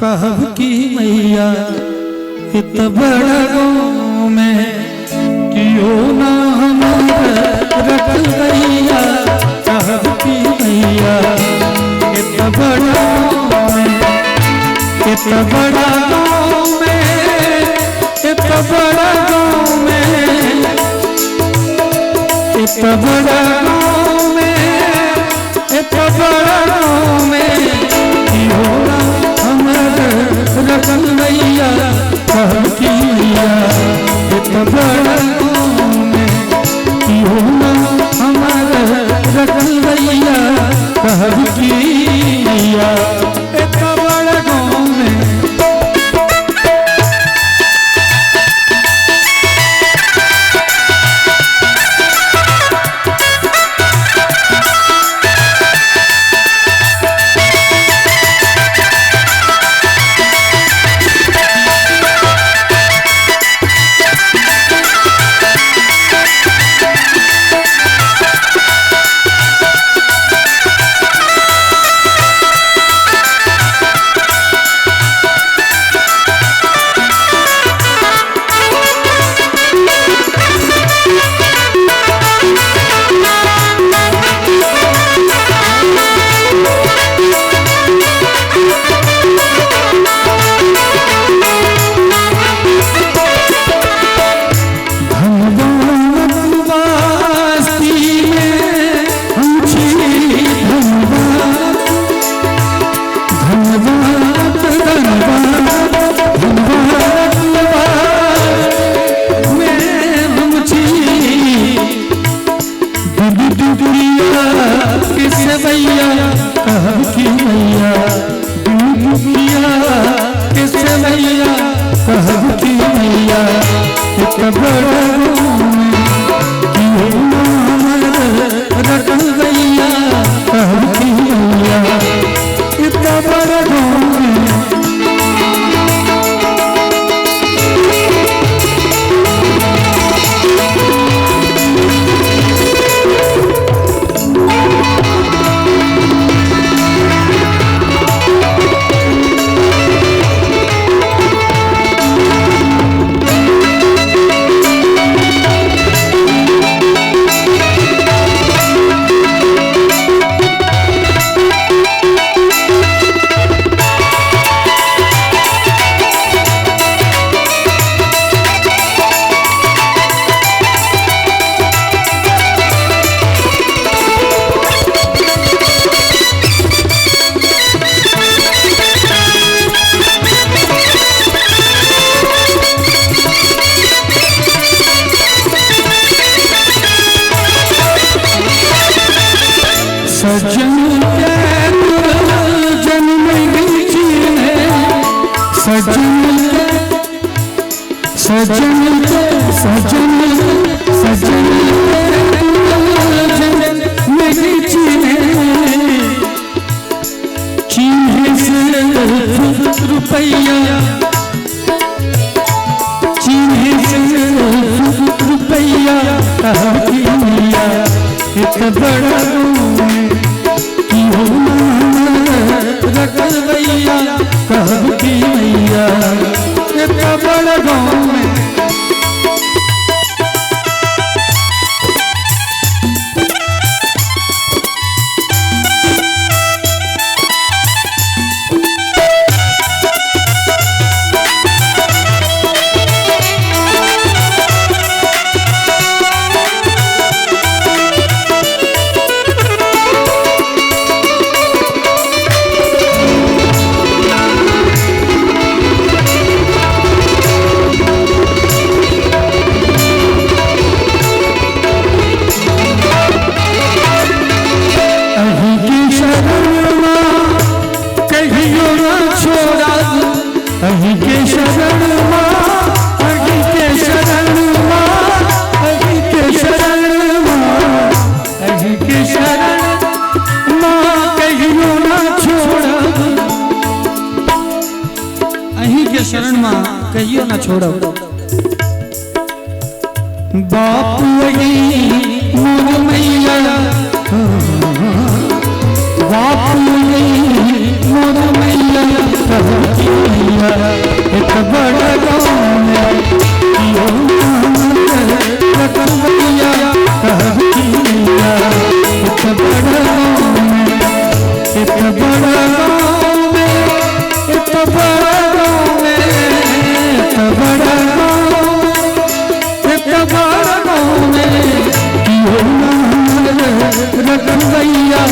कहब की मैया इत बड़ा गाँव में क्यों ना हम रख गैया। कहब की मैया इत बड़ा गाँव में, इत बड़ा गाँव में, इत बड़ा गाँव में, इत बड़ा गाँव में, इत बड़ा गाँव में क्यों ना रखल मैया। कहब की मैया इत बड़ा गाँव में क्यों ना हमारा रखल मैया। कहब की मैया इत बड़ा गाँव में। कहब की मैया किससे मैया। कहब की मैया इत बड़ा गाँव में क्यों ना रखल मैया। कहब की मैया इत बड़ा गाँव में। सजन जन्म जीने सजन सजन सजन सजन जन्म जीने चीन्हे से रुपैया, चीन्हे से रुपैया। कहब की मैया इत बड़ा रखल मैया। कहब की मैया इत बड़ा गाँव में। अही के शरण माँ, अही के शरण माँ, अही के शरण माँ, अही के शरण माँ कहियो ना छोड़ब। अही के शरण माँ कहियो ना छोड़ब। बाप लगी मोर मैया, बाप लगी मोर मैया। कहब की बड़ा गाँव में, इत बड़ा गाँव में, इत बड़ा गाँव में, इत बड़ा गाँव में, क्यों ना रख गैया